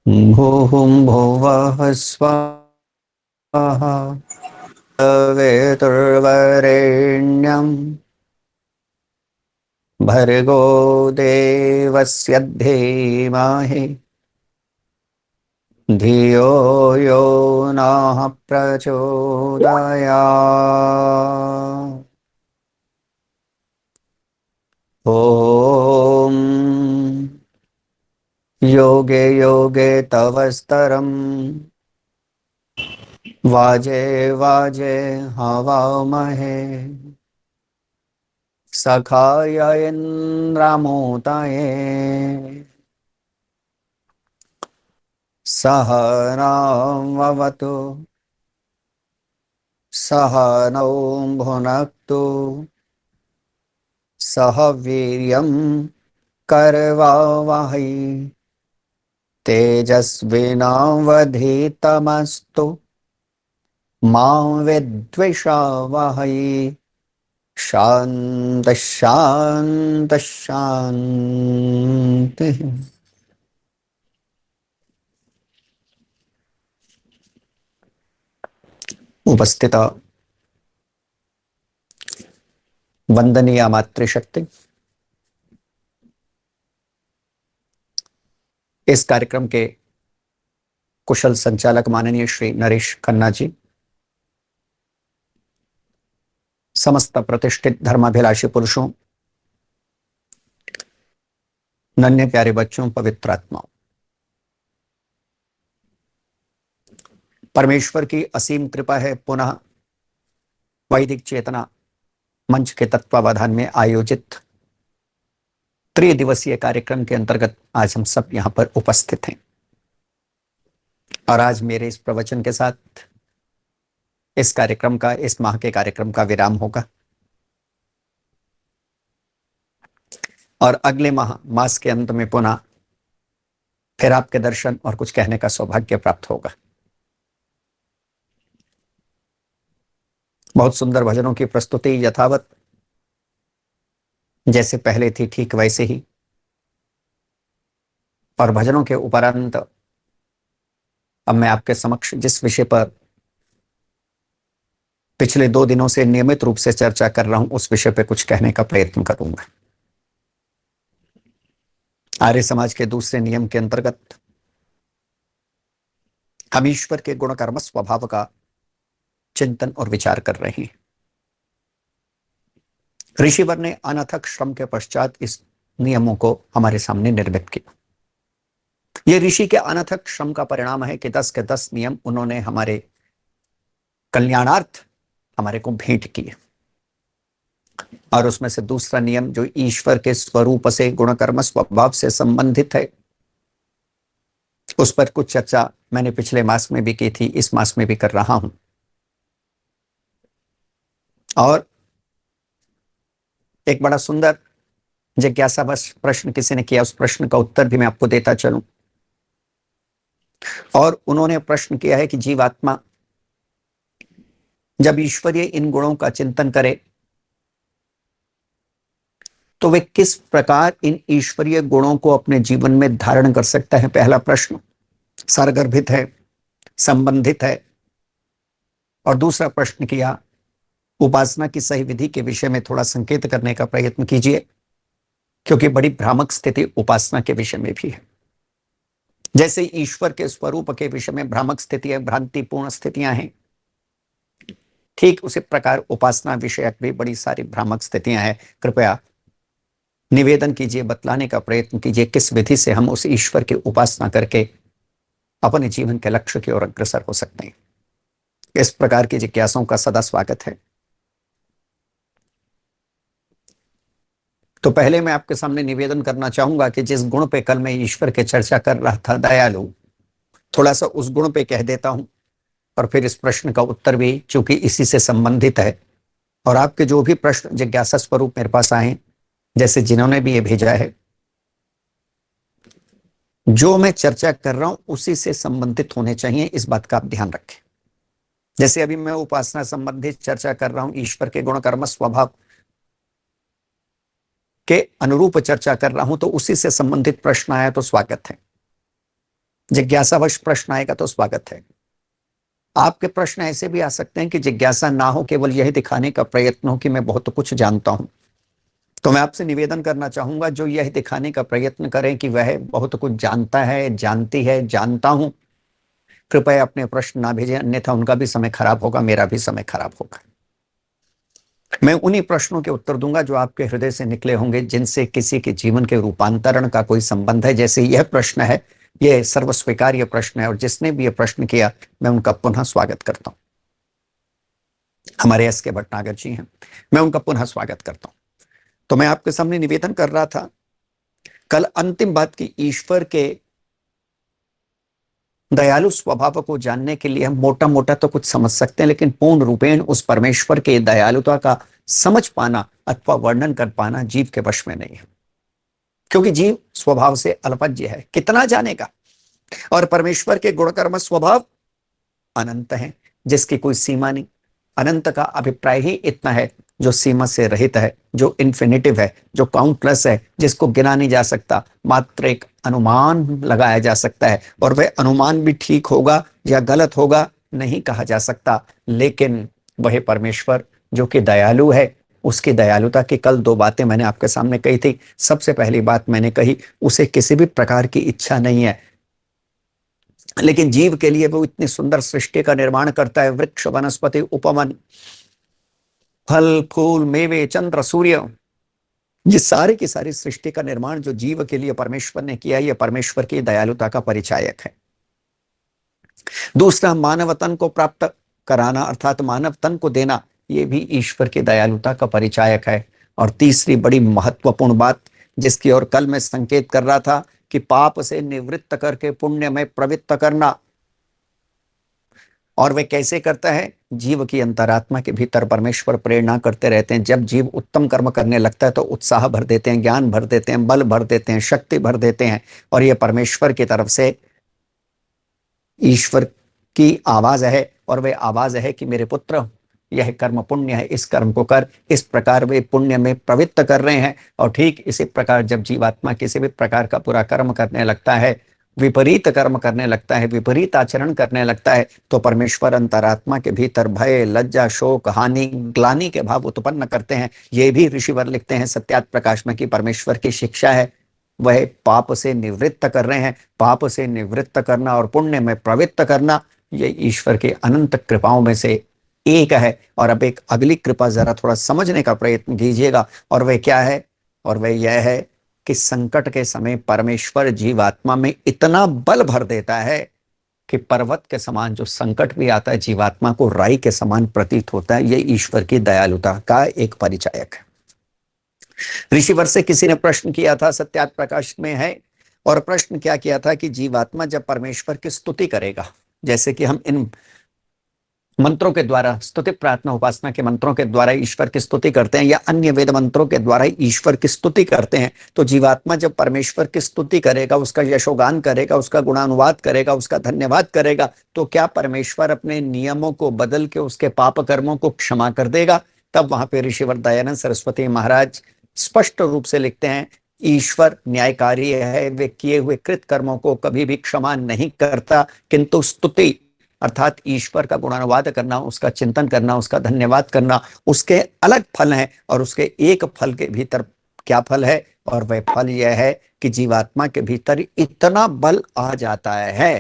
भूहुं भुवः स्वः तवेतुर्वरेण्यं भर्गो देवस्य धीमहि धियो यो नः प्रचोदयात्। ॐ योगे योगे तव स्तरम् वाजे वाजे हवामहे सखाय इन्द्रमोदये सहनाववतु सहनौ भुनक्तु सह वीर्यं करवावहै तेजस्विनावधीतमस्तु मा विद्विषावहै। शांति शांति शांति। उपस्थित वंदनीय मातृशक्ति, इस कार्यक्रम के कुशल संचालक माननीय श्री नरेश खन्ना जी, समस्त प्रतिष्ठित धर्माभिलाषी पुरुषों, नन्हे प्यारे बच्चों, पवित्र आत्माओं, परमेश्वर की असीम कृपा है पुनः वैदिक चेतना मंच के तत्वावधान में आयोजित त्रिदिवसीय कार्यक्रम के अंतर्गत आज हम सब यहां पर उपस्थित हैं। और आज मेरे इस प्रवचन के साथ इस कार्यक्रम का, इस माह के कार्यक्रम का विराम होगा और अगले मास के अंत में पुनः फिर आपके दर्शन और कुछ कहने का सौभाग्य प्राप्त होगा। बहुत सुंदर भजनों की प्रस्तुति यथावत जैसे पहले थी ठीक वैसे ही, और भजनों के उपरांत अब मैं आपके समक्ष जिस विषय पर पिछले 2 दिनों से नियमित रूप से चर्चा कर रहा हूं उस विषय पर कुछ कहने का प्रयत्न करूंगा। आर्य समाज के दूसरे नियम के अंतर्गत हम ईश्वर के गुण कर्म स्वभाव का चिंतन और विचार कर रहे हैं। ऋषिवर ने अनथक श्रम के पश्चात इस नियमों को हमारे सामने निर्मित किया। यह ऋषि के अनथक श्रम का परिणाम है कि 10 के 10 नियम उन्होंने हमारे कल्याणार्थ हमारे को भेंट किए। और उसमें से दूसरा नियम जो ईश्वर के स्वरूप से, गुण कर्म स्वभाव से संबंधित है, उस पर कुछ चर्चा मैंने पिछले मास में भी की थी, इस मास में भी कर रहा हूं। और एक बड़ा सुंदर जिज्ञासा बस प्रश्न किसी ने किया, उस प्रश्न का उत्तर भी मैं आपको देता चलूं। और उन्होंने प्रश्न किया है कि जीवात्मा जब ईश्वरीय इन गुणों का चिंतन करे तो वे किस प्रकार इन ईश्वरीय गुणों को अपने जीवन में धारण कर सकता है। पहला प्रश्न सारगर्भित है, संबंधित है। और दूसरा प्रश्न किया उपासना की सही विधि के विषय में थोड़ा संकेत करने का प्रयत्न कीजिए, क्योंकि बड़ी भ्रामक स्थिति उपासना के विषय में भी है। जैसे ईश्वर के स्वरूप के विषय में भ्रामक स्थितियां, भ्रांतिपूर्ण स्थितियां हैं, ठीक उसी प्रकार उपासना विषयक भी बड़ी सारी भ्रामक स्थितियां हैं। कृपया निवेदन कीजिए, बतलाने का प्रयत्न कीजिए किस विधि से हम उस ईश्वर की उपासना करके अपने जीवन के लक्ष्य की ओर अग्रसर हो सकते हैं। इस प्रकार की जिज्ञासाओं का सदा स्वागत है। तो पहले मैं आपके सामने निवेदन करना चाहूंगा कि जिस गुण पे कल मैं ईश्वर के चर्चा कर रहा था, दयालु, थोड़ा सा उस गुण पे कह देता हूं और फिर इस प्रश्न का उत्तर भी चूंकि इसी से संबंधित है। और आपके जो भी प्रश्न जिज्ञासा स्वरूप मेरे पास आए, जैसे जिन्होंने भी ये भेजा है, जो मैं चर्चा कर रहा हूं उसी से संबंधित होने चाहिए, इस बात का आप ध्यान रखें। जैसे अभी मैं उपासना संबंधित चर्चा कर रहा हूं, ईश्वर के गुण कर्म स्वभाव के अनुरूप चर्चा कर रहा हूं, तो उसी से संबंधित प्रश्न आया तो स्वागत है। जिज्ञासावश प्रश्न आएगा तो स्वागत है। आपके प्रश्न ऐसे भी आ सकते हैं कि जिज्ञासा ना हो, केवल यही दिखाने का प्रयत्न हो कि मैं बहुत कुछ जानता हूं। तो मैं आपसे निवेदन करना चाहूंगा, जो यह दिखाने का प्रयत्न करें कि वह बहुत कुछ जानता है, जानती है, जानता हूं, कृपया अपने प्रश्न ना भेजें, अन्यथा उनका भी समय खराब होगा, मेरा भी समय खराब होगा। मैं उन्हीं प्रश्नों के उत्तर दूंगा जो आपके हृदय से निकले होंगे, जिनसे किसी के जीवन के रूपांतरण का कोई संबंध है। जैसे यह प्रश्न है, यह सर्वस्वीकार्य प्रश्न है, और जिसने भी यह प्रश्न किया मैं उनका पुनः स्वागत करता हूं। हमारे एस के भटनागर जी हैं, मैं उनका पुनः स्वागत करता हूं। तो मैं आपके सामने निवेदन कर रहा था कल अंतिम बात की, ईश्वर के दयालु स्वभाव को जानने के लिए हम मोटा मोटा तो कुछ समझ सकते हैं, लेकिन पूर्ण रूपेण उस परमेश्वर के दयालुता का समझ पाना अथवा वर्णन कर पाना जीव के वश में नहीं है, क्योंकि जीव स्वभाव से अल्पज्ञ है, कितना जानेगा। और परमेश्वर के गुणकर्म स्वभाव अनंत है, जिसकी कोई सीमा नहीं। अनंत का अभिप्राय ही इतना है जो सीमा से रहित है, जो इन्फिनिटिव है, जो काउंटलेस है, जिसको गिना नहीं जा सकता, मात्र एक अनुमान लगाया जा सकता है। और वह अनुमान भी ठीक होगा या गलत होगा नहीं कहा जा सकता, लेकिन वह परमेश्वर जो कि दयालु है, उसकी दयालुता की कल दो बातें मैंने आपके सामने कही थी। सबसे पहली बात मैंने कही, उसे किसी भी प्रकार की इच्छा नहीं है, लेकिन जीव के लिए वो इतनी सुंदर सृष्टि का निर्माण करता है। वृक्ष, वनस्पति, उपवन, फल, फूल, मेवे, चंद्र, सूर्य, ये सारी की सारी सृष्टि का निर्माण जो जीव के लिए परमेश्वर ने किया, यह परमेश्वर की दयालुता का परिचायक है। दूसरा, मानव तन को प्राप्त कराना अर्थात मानव तन को देना, यह भी ईश्वर की दयालुता का परिचायक है। और तीसरी बड़ी महत्वपूर्ण बात, जिसकी ओर कल मैं संकेत कर रहा था, कि पाप से निवृत्त करके पुण्य में प्रवृत्त करना। और वे कैसे करता है? जीव की अंतरात्मा के भीतर परमेश्वर प्रेरणा करते रहते हैं। जब जीव उत्तम कर्म करने लगता है तो उत्साह भर देते हैं, ज्ञान भर देते हैं, बल भर देते हैं, शक्ति भर देते हैं। और यह परमेश्वर की तरफ से ईश्वर की आवाज है, और वह आवाज है कि मेरे पुत्र, यह कर्म पुण्य है, इस कर्म को कर। इस प्रकार वे पुण्य में प्रवृत्त कर रहे हैं। और ठीक इसी प्रकार जब जीवात्मा किसी भी प्रकार का बुरा कर्म करने लगता है, विपरीत कर्म करने लगता है, विपरीत आचरण करने लगता है, तो परमेश्वर अंतरात्मा के भीतर भय, लज्जा, शोक, हानि, ग्लानि के भाव उत्पन्न करते हैं। ये भी ऋषिवर लिखते हैं सत्यात प्रकाश में कि परमेश्वर की शिक्षा है, वह पाप से निवृत्त कर रहे हैं। पाप से निवृत्त करना और पुण्य में प्रवृत्त करना, ये ईश्वर के अनंत कृपाओं में से एक है। और अब एक अगली कृपा जरा थोड़ा समझने का प्रयत्न कीजिएगा, और वह क्या है? और वह यह है कि संकट के समय परमेश्वर जीवात्मा में इतना बल भर देता है कि पर्वत के समान जो संकट भी आता है, जीवात्मा को राई के समान प्रतीत होता है। यह ईश्वर की दयालुता का एक परिचायक है। ऋषिवर से किसी ने प्रश्न किया था, सत्यात प्रकाश में है, और प्रश्न क्या किया था कि जीवात्मा जब परमेश्वर की स्तुति करेगा, जैसे कि हम इन मंत्रों के द्वारा, स्तुति प्रार्थना उपासना के मंत्रों के द्वारा ईश्वर की स्तुति करते हैं, या अन्य वेद मंत्रों के द्वारा ईश्वर की स्तुति करते हैं, तो जीवात्मा जब परमेश्वर की स्तुति करेगा, उसका यशोगान करेगा, उसका गुणानुवाद करेगा, उसका धन्यवाद करेगा, तो क्या परमेश्वर अपने नियमों को बदल के उसके पाप कर्मों को क्षमा कर देगा? तब वहां पे ऋषिवर दयानंद सरस्वती महाराज स्पष्ट रूप से लिखते हैं, ईश्वर न्यायकारी है, वे किए हुए कृत कर्मों को कभी भी क्षमा नहीं करता, किंतु स्तुति अर्थात ईश्वर का गुणानुवाद करना, उसका चिंतन करना, उसका धन्यवाद करना, उसके अलग फल हैं। और उसके एक फल के भीतर क्या फल है? और वह फल यह है कि जीवात्मा के भीतर इतना बल आ जाता है,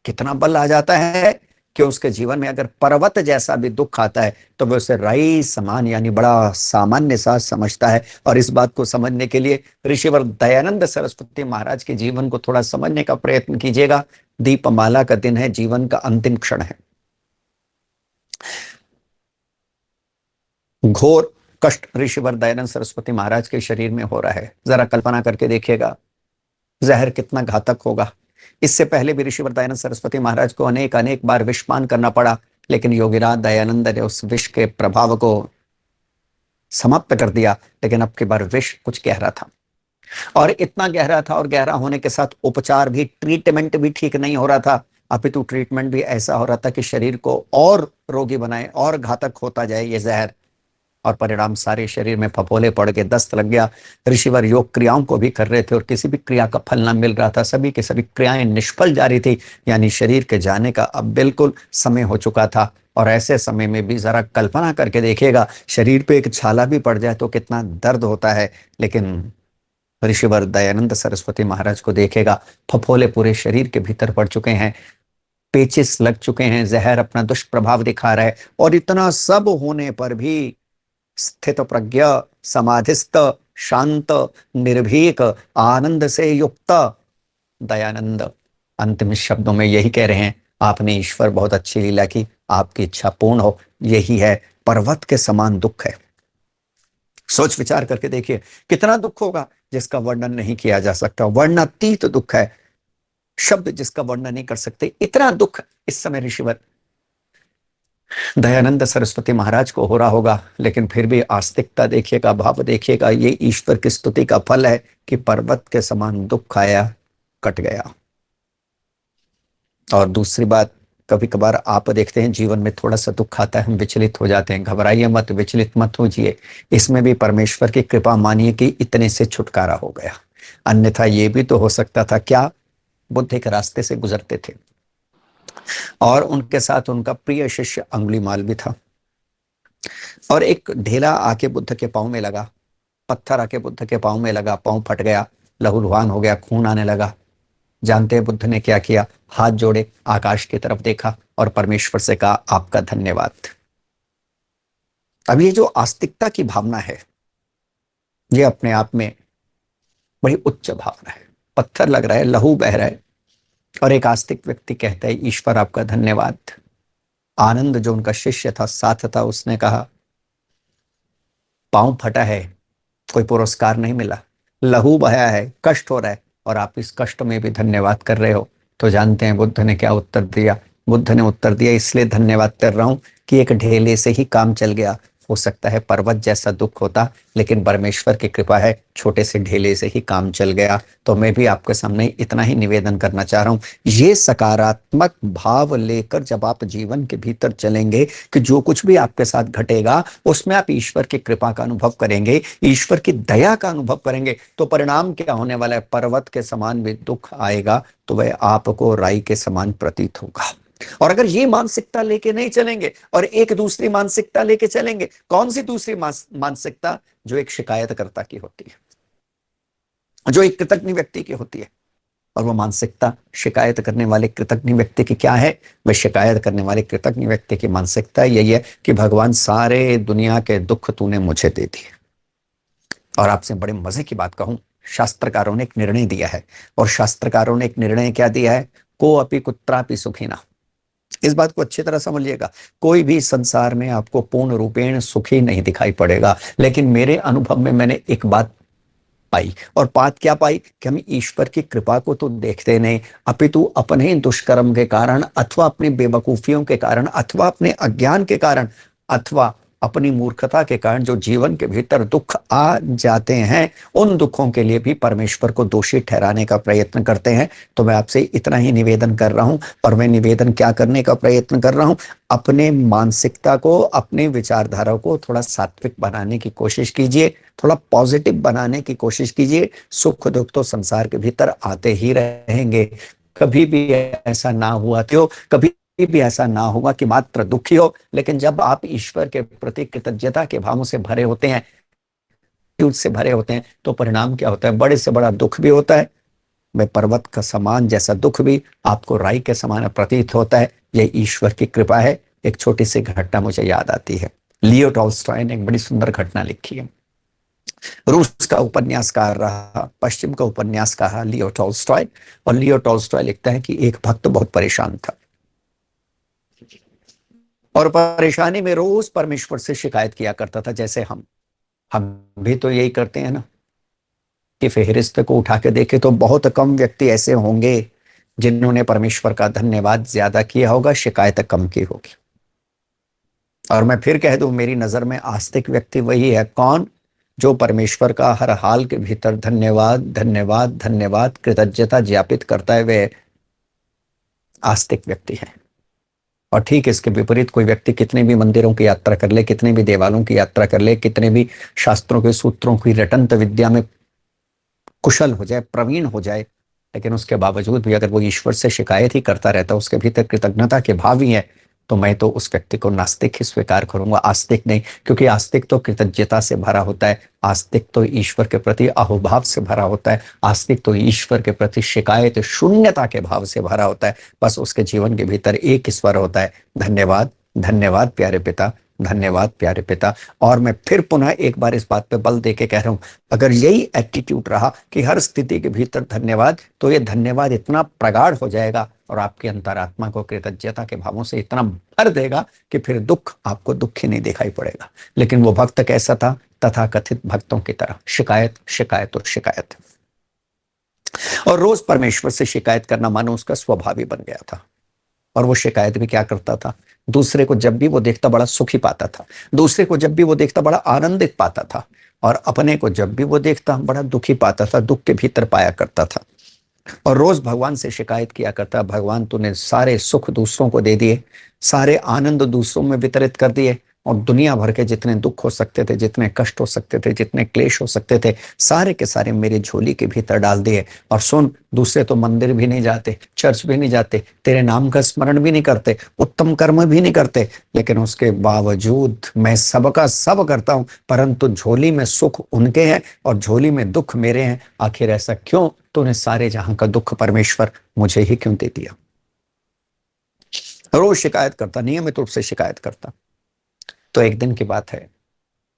कितना बल आ जाता है कि उसके जीवन में अगर पर्वत जैसा भी दुख आता है तो वह उसे राई समान यानी बड़ा सामान्य सा समझता है। और इस बात को समझने के लिए ऋषिवर दयानंद सरस्वती महाराज के जीवन को थोड़ा समझने का प्रयत्न कीजिएगा। दीपमाला का दिन है, जीवन का अंतिम क्षण है, घोर कष्ट ऋषिवर दयानंद सरस्वती महाराज के शरीर में हो रहा है। जरा कल्पना करके देखिएगा, जहर कितना घातक होगा। इससे पहले भी ऋषिवर दयानंद सरस्वती महाराज को अनेक अनेक बार विषपान करना पड़ा, लेकिन योगीराज दयानंद ने उस विष के प्रभाव को समाप्त कर दिया। लेकिन अब की बार विष कुछ गहरा था, और इतना गहरा था, और गहरा होने के साथ उपचार भी, ट्रीटमेंट भी ठीक नहीं हो रहा था, अपितु ट्रीटमेंट भी ऐसा हो रहा था कि शरीर को और रोगी बनाए और घातक होता जाए ये जहर। और परिणाम सारे शरीर में फफोले पड़ के दस्त लग गया। ऋषिवर योग क्रियाओं को भी कर रहे थे और किसी भी क्रिया का फल ना मिल रहा था, सभी की सभी क्रियाएं निष्फल जा रही थी, यानी शरीर के जाने का अब बिल्कुल समय हो चुका था। और ऐसे समय में भी जरा कल्पना करके देखिएगा, शरीर पे एक छाला भी पड़ जाए तो कितना दर्द होता है। लेकिन ऋषिवर दयानंद सरस्वती महाराज को देखेगा, फफोले पूरे शरीर के भीतर पड़ चुके हैं, पेचिस लग चुके हैं, जहर अपना दुष्प्रभाव दिखा रहा है, और इतना सब होने पर भी स्थित प्रज्ञ, समाधिस्थ, शांत, निर्भीक, आनंद से युक्त दयानंद अंतिम शब्दों में यही कह रहे हैं, आपने ईश्वर बहुत अच्छी लीला की, आपकी इच्छा पूर्ण हो। यही है, पर्वत के समान दुख है। सोच विचार करके देखिए, कितना दुख होगा जिसका वर्णन नहीं किया जा सकता, वर्णातीत दुख है, शब्द जिसका वर्णन नहीं कर सकते। इतना दुख इस समय ऋषिवर दयानंद सरस्वती महाराज को हो रहा होगा, लेकिन फिर भी आस्तिकता देखिएगा, भाव देखिएगा, ये ईश्वर की स्तुति का फल है कि पर्वत के समान दुख आया, कट गया। और दूसरी बात, कभी कभार आप देखते हैं जीवन में थोड़ा सा दुख आता है, हम विचलित हो जाते हैं। घबराइए मत, विचलित मत होइए, इसमें भी परमेश्वर की कृपा मानिए कि इतने से छुटकारा हो गया। अन्यथा ये भी तो हो सकता था, क्या बुद्ध एक रास्ते से गुजरते थे और उनके साथ उनका प्रिय शिष्य अंगुलीमाल भी था, और एक ढेला आके बुद्ध के पांव में लगा, पत्थर आके बुद्ध के पांव में लगा, पांव फट गया, लहूलुहान हो गया, खून आने लगा। जानते हैं बुद्ध ने क्या किया? हाथ जोड़े, आकाश की तरफ देखा और परमेश्वर से कहा, आपका धन्यवाद। अब ये जो आस्तिकता की भावना है, ये अपने आप में बड़ी उच्च भावना है। पत्थर लग रहा है, लहू बह रहा है, और एक आस्तिक व्यक्ति कहता है, ईश्वर आपका धन्यवाद। आनंद जो उनका शिष्य था, साथ था, उसने कहा, पांव फटा है, कोई पुरस्कार नहीं मिला, लहू बहाया है, कष्ट हो रहा है, और आप इस कष्ट में भी धन्यवाद कर रहे हो। तो जानते हैं बुद्ध ने क्या उत्तर दिया? बुद्ध ने उत्तर दिया, इसलिए धन्यवाद कर रहा हूं कि एक ढेले से ही काम चल गया। हो सकता है पर्वत जैसा दुख होता, लेकिन परमेश्वर की कृपा है, छोटे से ढेले से ही काम चल गया। तो मैं भी आपके सामने इतना ही निवेदन करना चाह रहा हूं, ये सकारात्मक भाव लेकर जब आप जीवन के भीतर चलेंगे कि जो कुछ भी आपके साथ घटेगा उसमें आप ईश्वर की कृपा का अनुभव करेंगे, ईश्वर की दया का अनुभव करेंगे, तो परिणाम क्या होने वाला है? पर्वत के समान भी दुख आएगा तो वह आपको राई के समान प्रतीत होगा। और अगर ये मानसिकता लेके नहीं चलेंगे और एक दूसरी मानसिकता लेके चलेंगे, कौन सी दूसरी मानसिकता? जो एक शिकायतकर्ता की होती है, जो एक कृतज्ञ व्यक्ति की होती है। और वो मानसिकता शिकायत करने वाले कृतज्ञ व्यक्ति की क्या है? वह शिकायत करने वाले कृतज्ञ व्यक्ति की मानसिकता यही है कि भगवान, सारे दुनिया के दुख तूने मुझे दे दिए। और आपसे बड़े मजे की बात कहूं, शास्त्रकारों ने एक निर्णय दिया है, और शास्त्रकारों ने एक निर्णय क्या दिया है? को अपि कुत्रापि सुखिना। इस बात को अच्छी तरह समझिएगा, कोई भी संसार में आपको पूर्ण रूपेण सुखी नहीं दिखाई पड़ेगा, लेकिन मेरे अनुभव में मैंने एक बात पाई, और बात क्या पाई कि हम ईश्वर की कृपा को तो देखते नहीं, अपितु अपने ही दुष्कर्म के कारण, अथवा अपनी बेवकूफियों के कारण, अथवा अपने अज्ञान के कारण, अथवा अपनी मूर्खता के कारण जो जीवन के भीतर दुख आ जाते हैं, उन दुखों के लिए भी परमेश्वर को दोषी ठहराने का प्रयत्न करते हैं। तो मैं आपसे इतना ही निवेदन कर रहा हूं, और मैं निवेदन क्या करने का प्रयत्न कर रहा हूं? अपने मानसिकता को, अपने विचारधारा को थोड़ा सात्विक बनाने की कोशिश कीजिए, थोड़ा पॉजिटिव बनाने की कोशिश कीजिए। सुख दुख तो संसार के भीतर आते ही रहेंगे, कभी भी ऐसा ना हुआ तो कभी भी ऐसा ना होगा कि मात्र दुखी हो। लेकिन जब आप ईश्वर के प्रति कृतज्ञता के भावों से भरे होते हैं, से भरे होते हैं, तो परिणाम क्या होता है? बड़े से बड़ा दुख भी होता है, मैं पर्वत का समान जैसा दुख भी आपको राई के समान प्रतीत होता है। यह ईश्वर की कृपा है। एक छोटी सी घटना मुझे याद आती है, लियो टॉल्स्टॉय ने एक बड़ी सुंदर घटना लिखी है। रूस का उपन्यासकार रहा, पश्चिम का उपन्यासकार रहा लियो टॉल्स्टॉय, और लियो टॉल्स्टॉय लिखता है कि एक भक्त बहुत परेशान था, और परेशानी में रोज परमेश्वर से शिकायत किया करता था, जैसे हम भी तो यही करते हैं ना, कि फेहरिस्त को उठा के देखे तो बहुत कम व्यक्ति ऐसे होंगे जिन्होंने परमेश्वर का धन्यवाद ज्यादा किया होगा, शिकायत कम की होगी। और मैं फिर कह दूं, मेरी नजर में आस्तिक व्यक्ति वही है, कौन? जो परमेश्वर का हर हाल के भीतर धन्यवाद धन्यवाद धन्यवाद कृतज्ञता ज्ञापित करता है, वे आस्तिक व्यक्ति है। और ठीक इसके विपरीत कोई व्यक्ति कितने भी मंदिरों की यात्रा कर ले, कितने भी देवालयों की यात्रा कर ले, कितने भी शास्त्रों के सूत्रों की रटंत विद्या में कुशल हो जाए, प्रवीण हो जाए, लेकिन उसके बावजूद भी अगर वो ईश्वर से शिकायत ही करता रहता है, उसके भीतर कृतज्ञता के भाव ही है, तो मैं तो उस व्यक्ति को नास्तिक ही स्वीकार करूंगा, आस्तिक नहीं। क्योंकि आस्तिक तो कृतज्ञता से भरा होता है, आस्तिक तो ईश्वर के प्रति अहोभाव से भरा होता है, आस्तिक तो ईश्वर के प्रति शिकायत शून्यता के भाव से भरा होता है। बस उसके जीवन के भीतर एक स्वर होता है, धन्यवाद, धन्यवाद प्यारे पिता, धन्यवाद प्यारे पिता। और मैं फिर पुनः एक बार इस बात पे बल दे के कह रहा हूं, अगर यही एटीट्यूड रहा कि हर स्थिति के भीतर धन्यवाद, तो ये धन्यवाद इतना प्रगाढ़ हो जाएगा और आपकी अंतरात्मा को कृतज्ञता के भावों से इतना भर देगा कि फिर दुख आपको दुख ही नहीं दिखाई पड़ेगा। लेकिन वो भक्त कैसा था? तथाकथित भक्तों की तरह शिकायत, शिकायत और शिकायत, और रोज परमेश्वर से शिकायत करना मानो उसका स्वभाव ही बन गया था। और वो शिकायत भी क्या करता था? दूसरे को जब भी वो देखता बड़ा सुखी पाता था, दूसरे को जब भी वो देखता बड़ा आनंदित पाता था, और अपने को जब भी वो देखता बड़ा दुखी पाता था, दुख के भीतर पाया करता था। और रोज भगवान से शिकायत किया करता, भगवान तूने सारे सुख दूसरों को दे दिए, सारे आनंद दूसरों में वितरित कर दिए, और दुनिया भर के जितने दुख हो सकते थे, जितने कष्ट हो सकते थे, जितने क्लेश हो सकते थे, सारे के सारे मेरी झोली के भीतर डाल दिए। और सुन, दूसरे तो मंदिर भी नहीं जाते, चर्च भी नहीं जाते, तेरे नाम का स्मरण भी नहीं करते, उत्तम कर्म भी नहीं करते, लेकिन उसके बावजूद मैं सबका सब करता हूं, परंतु झोली में सुख उनके हैं और झोली में दुख मेरे हैं। आखिर ऐसा क्यों? तूने सारे जहां का दुख परमेश्वर मुझे ही क्यों दे दिया? रोज शिकायत करता, नियमित रूप से शिकायत करता। तो एक दिन की बात है,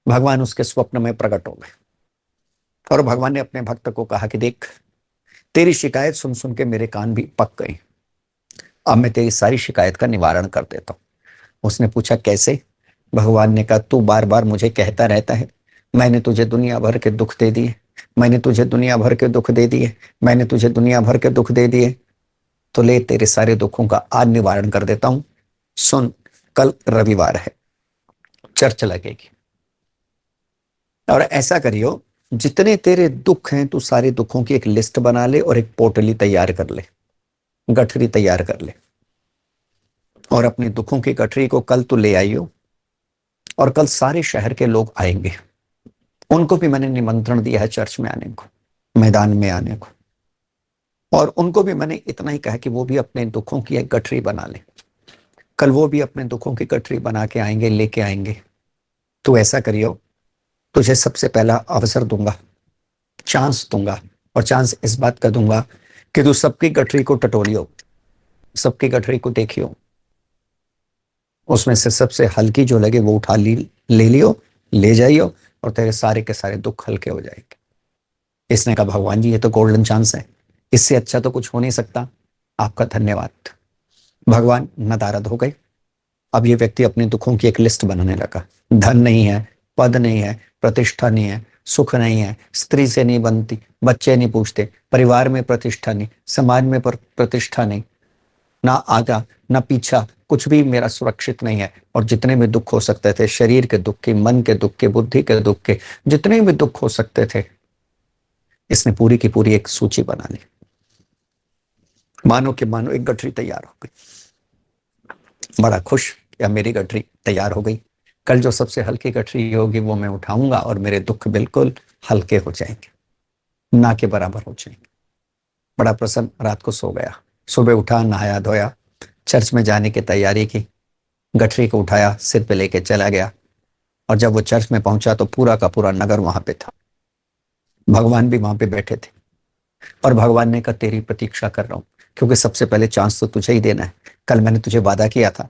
भगवान उसके स्वप्न में प्रकट हो गए और भगवान ने अपने भक्त को कहा कि देख, तेरी शिकायत सुन सुन के मेरे कान भी पक गए, अब मैं तेरी सारी शिकायत का निवारण कर देता हूं। उसने पूछा कैसे? भगवान ने कहा, तू बार बार मुझे कहता रहता है मैंने तुझे दुनिया भर के दुख दे दिए, मैंने तुझे दुनिया भर के दुख दे दिए, मैंने तुझे दुनिया भर के दुख दे दिए, तो ले तेरे सारे दुखों का आज निवारण कर देता हूं। सुन, कल रविवार है, चर्च लगेगी, और ऐसा करियो, जितने तेरे दुख हैं तू सारे दुखों की एक लिस्ट बना ले और एक पोटली तैयार कर ले, गठरी तैयार कर ले, और अपने दुखों की गठरी को कल तू ले आइयो। और कल सारे शहर के लोग आएंगे, उनको भी मैंने निमंत्रण दिया है चर्च में आने को, मैदान में आने को, और उनको भी मैंने इतना ही कहा कि वो भी अपने दुखों की एक गठरी बना ले। कल वो भी अपने दुखों की गठरी बना के आएंगे, लेके आएंगे। तो ऐसा करियो, तुझे सबसे पहला अवसर दूंगा, चांस दूंगा, और चांस इस बात का दूंगा कि तू सबकी गठरी को टटोलियो, सबकी गठरी को देखियो, उसमें से सबसे हल्की जो लगे वो उठा ले लियो, ले जाइयो, और तेरे सारे के सारे दुख हल्के हो जाएंगे। इसने कहा, भगवान जी ये तो गोल्डन चांस है, इससे अच्छा तो कुछ हो नहीं सकता, आपका धन्यवाद। भगवान नदारद हो गए। अब ये व्यक्ति अपने दुखों की एक लिस्ट बनाने लगा। धन नहीं है, पद नहीं है, प्रतिष्ठा नहीं है, सुख नहीं है, स्त्री से नहीं बनती, बच्चे नहीं पूछते, परिवार में प्रतिष्ठा नहीं, समाज में प्रतिष्ठा नहीं, ना आगा ना पीछा, कुछ भी मेरा सुरक्षित नहीं है। और जितने भी दुख हो सकते थे, शरीर के दुख के, मन के दुख के, बुद्धि के दुख के, जितने भी दुख हो सकते थे, इसने पूरी की पूरी एक सूची बना ली। मानो एक गठरी तैयार हो गई। बड़ा खुश, या मेरी गठरी तैयार हो गई, कल जो सबसे हल्की गठरी होगी वो मैं उठाऊंगा और मेरे दुख बिल्कुल हल्के हो जाएंगे, ना के बराबर हो जाएंगे। बड़ा प्रसन्न, रात को सो गया। सुबह उठा, नहाया धोया, चर्च में जाने की तैयारी की, गठरी को उठाया, सिर पे लेके चला गया। और जब वो चर्च में पहुंचा तो पूरा का पूरा नगर वहां पे था, भगवान भी वहां पे बैठे थे। और भगवान ने कहा, तेरी प्रतीक्षा कर रहा हूं, क्योंकि सबसे पहले चांस तो तुझे ही देना है। कल मैंने तुझे वादा किया था,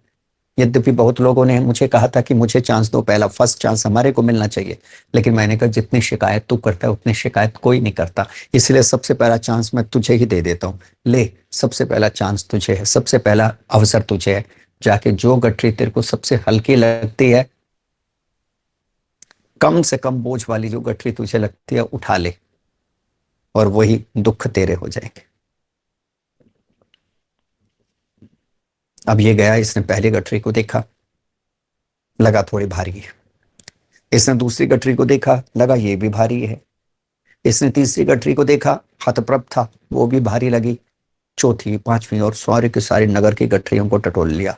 यद्यपि बहुत लोगों ने मुझे कहा था कि मुझे चांस दो, पहला फर्स्ट चांस हमारे को मिलना चाहिए, लेकिन मैंने कहा जितनी शिकायत तू करता है उतनी शिकायत कोई नहीं करता, इसलिए सबसे पहला चांस मैं तुझे ही दे देता हूँ। ले, सबसे पहला चांस तुझे है, सबसे पहला अवसर तुझे है। जाके जो गठरी तेरे को सबसे हल्की लगती है, कम से कम बोझ वाली जो गठरी तुझे लगती है, उठा ले, और वही दुख तेरे हो जाएंगे। अब ये गया, इसने पहली गठरी को देखा, लगा थोड़ी भारी है। इसने दूसरी गठरी को देखा, लगा ये भी भारी है। इसने तीसरी गठरी को देखा, हतप्रभ था, वो भी भारी लगी। चौथी, पांचवी और सारे के सारे नगर की गठरियों को टटोल लिया।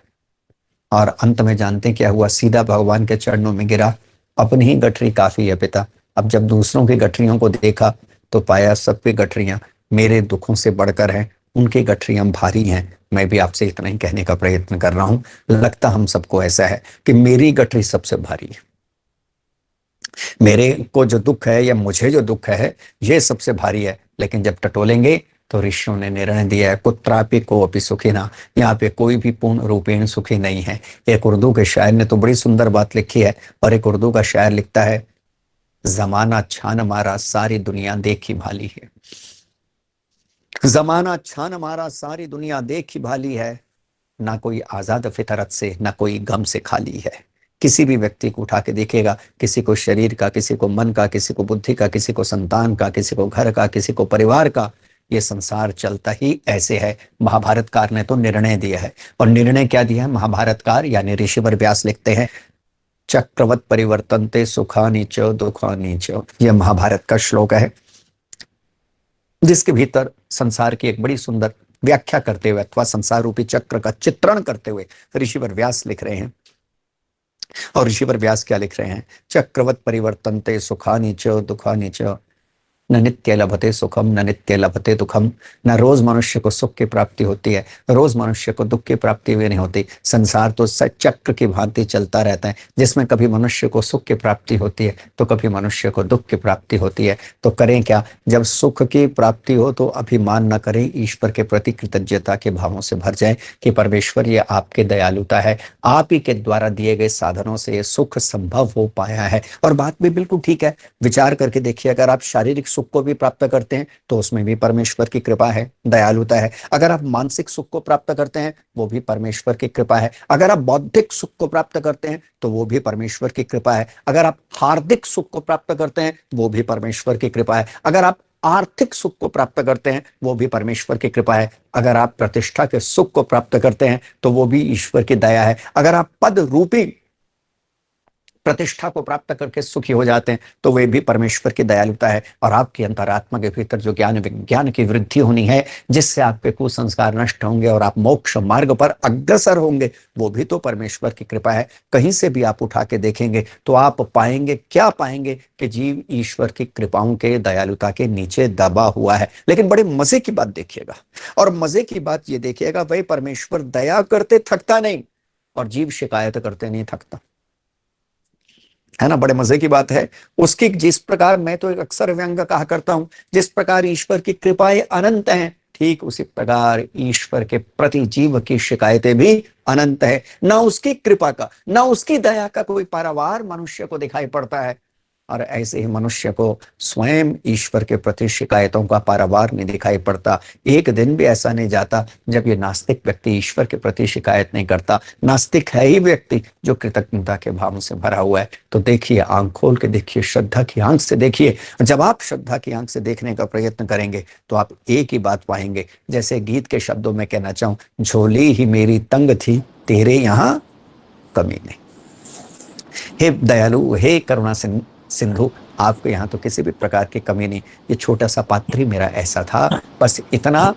और अंत में जानते हैं क्या हुआ? सीधा भगवान के चरणों में गिरा, अपनी ही गठरी काफी है पिता। अब जब दूसरों की गठरियों को देखा तो पाया सबकी गठरियां मेरे दुखों से बढ़कर हैं, उनकी गठरियां भारी हैं। मैं भी आपसे इतना ही कहने का प्रयत्न कर रहा हूं, लगता हम सबको ऐसा है कि मेरी गठरी सबसे भारी है, मेरे को जो दुख है या मुझे जो दुख है ये सबसे भारी है। लेकिन जब टटोलेंगे तो ऋषियों ने निर्णय दिया है, कुत्रापि को अपि सुखी ना, यहाँ पे कोई भी पूर्ण रूपेण सुखी नहीं है। एक उर्दू के शायर ने तो बड़ी सुंदर बात लिखी है, और एक उर्दू का शायर लिखता है, जमाना छान मारा सारी दुनिया देखी भाली है। जमाना छान मारा सारी दुनिया देखी भाली है, ना कोई आजाद फितरत से ना कोई गम से खाली है। किसी भी व्यक्ति को उठा के देखेगा, किसी को शरीर का, किसी को मन का, किसी को बुद्धि का, किसी को संतान का, किसी को घर का, किसी को परिवार का, ये संसार चलता ही ऐसे है। महाभारतकार ने तो निर्णय दिया है, और निर्णय क्या दिया है महाभारतकार यानी ऋषिवर व्यास लिखते हैं, चक्रवत परिवर्तनते सुखानि च दुखानि च। यह महाभारत का श्लोक है, जिसके भीतर संसार की एक बड़ी सुंदर व्याख्या करते हुए अथवा संसार रूपी चक्र का चित्रण करते हुए ऋषिवर व्यास लिख रहे हैं। और ऋषिवर व्यास क्या लिख रहे हैं? चक्रवत परिवर्तनते सुखानि च दुखानि च, न नित्य लभते सुखम न नित्य लभते दुखम। न रोज मनुष्य को सुख की प्राप्ति होती है, रोज मनुष्य को दुख की प्राप्ति भी नहीं होती। संसार तो चक्र की भांति चलता रहता है, जिसमें कभी मनुष्य को सुख की प्राप्ति होती है तो कभी मनुष्य को दुख की प्राप्ति होती है। तो करें क्या? जब सुख की प्राप्ति हो तो अभिमान न करें, ईश्वर के प्रति कृतज्ञता के भावों से भर जाए कि परमेश्वर ये आपके दयालुता है, आप ही के द्वारा दिए गए साधनों से ये सुख संभव हो पाया है। और बात भी बिल्कुल ठीक है, विचार करके देखिए, अगर आप शारीरिक सुख को भी प्राप्त करते हैं तो उसमें भी परमेश्वर की कृपा है, दयालुता है। अगर आप मानसिक सुख को प्राप्त करते हैं वो भी परमेश्वर की कृपा है। अगर आप बौद्धिक सुख को प्राप्त करते हैं तो वो भी परमेश्वर की कृपा है। अगर आप हार्दिक सुख को प्राप्त करते हैं वो भी परमेश्वर की कृपा है। अगर आप आर्थिक सुख को प्राप्त करते हैं वो भी परमेश्वर की कृपा है। अगर आप प्रतिष्ठा के सुख को प्राप्त करते हैं तो वो भी ईश्वर की दया है। अगर आप पद रूपी प्रतिष्ठा को प्राप्त करके सुखी हो जाते हैं तो वे भी परमेश्वर की दयालुता है। और आपकी अंतरात्मा के भीतर जो ज्ञान विज्ञान की वृद्धि होनी है, जिससे आपके कुसंस्कार नष्ट होंगे और आप मोक्ष मार्ग पर अग्रसर होंगे, वो भी तो परमेश्वर की कृपा है। कहीं से भी आप उठा के देखेंगे तो आप पाएंगे, क्या पाएंगे? कि जीव ईश्वर की कृपाओं के, दयालुता के नीचे दबा हुआ है। लेकिन बड़े मजे की बात देखिएगा, और मजे की बात ये देखिएगा, वही परमेश्वर दया करते थकता नहीं और जीव शिकायत करते नहीं थकता, है ना? बड़े मजे की बात है उसकी। जिस प्रकार मैं तो एक अक्सर व्यंग कहा करता हूं, जिस प्रकार ईश्वर की कृपाएं अनंत हैं, ठीक उसी प्रकार ईश्वर के प्रति जीव की शिकायतें भी अनंत है। ना उसकी कृपा का, ना उसकी दया का कोई पारावार मनुष्य को दिखाई पड़ता है। और ऐसे ही मनुष्य को स्वयं ईश्वर के प्रति शिकायतों का पारावार नहीं दिखाई पड़ता। एक दिन भी ऐसा नहीं जाता जब ये नास्तिक व्यक्ति ईश्वर के प्रति शिकायत नहीं करता। नास्तिक है ही व्यक्ति जो कृतज्ञता के भाव से भरा हुआ है। तो देखिए, आंख खोल के देखिए, श्रद्धा की आंख से देखिए। जब आप श्रद्धा की आंख से देखने का प्रयत्न करेंगे तो आप एक ही बात पाएंगे, जैसे गीत के शब्दों में कहना चाहूं, झोली ही मेरी तंग थी तेरे यहां कमी नहीं। हे दयालु, हे करुणा सिंधु, आपके यहाँ तो किसी भी प्रकार की कमी नहीं। ये छोटा सा पात्र ही मेरा ऐसा था, बस इतना।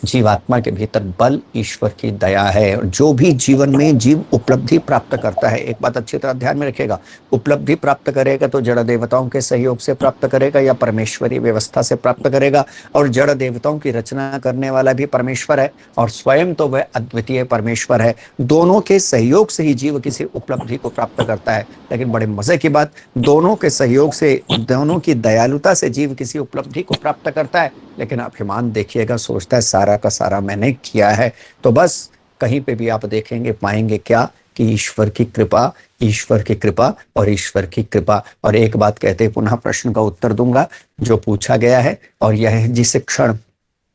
जीवात्मा के भीतर बल ईश्वर की दया है। और जो भी जीवन में जीव उपलब्धि प्राप्त करता है, एक बात अच्छी तरह ध्यान में रखिएगा, उपलब्धि प्राप्त करेगा तो जड़ देवताओं के सहयोग से प्राप्त करेगा या परमेश्वरी व्यवस्था से प्राप्त करेगा। और जड़ देवताओं की रचना करने वाला भी परमेश्वर है और स्वयं तो वह अद्वितीय परमेश्वर है। दोनों के सहयोग से ही जीव किसी उपलब्धि को प्राप्त करता है। लेकिन बड़े मजे की बात, दोनों के सहयोग से, दोनों की दयालुता से जीव किसी उपलब्धि को प्राप्त करता है, लेकिन अभिमान देखिएगा, सोचता है सारा का सारा मैंने किया है। तो बस कहीं पे भी आप देखेंगे पाएंगे क्या? कि ईश्वर की कृपा, ईश्वर की कृपा और ईश्वर की कृपा। और एक बात कहते पुनः प्रश्न का उत्तर दूंगा जो पूछा गया है, और यह है, जिस क्षण,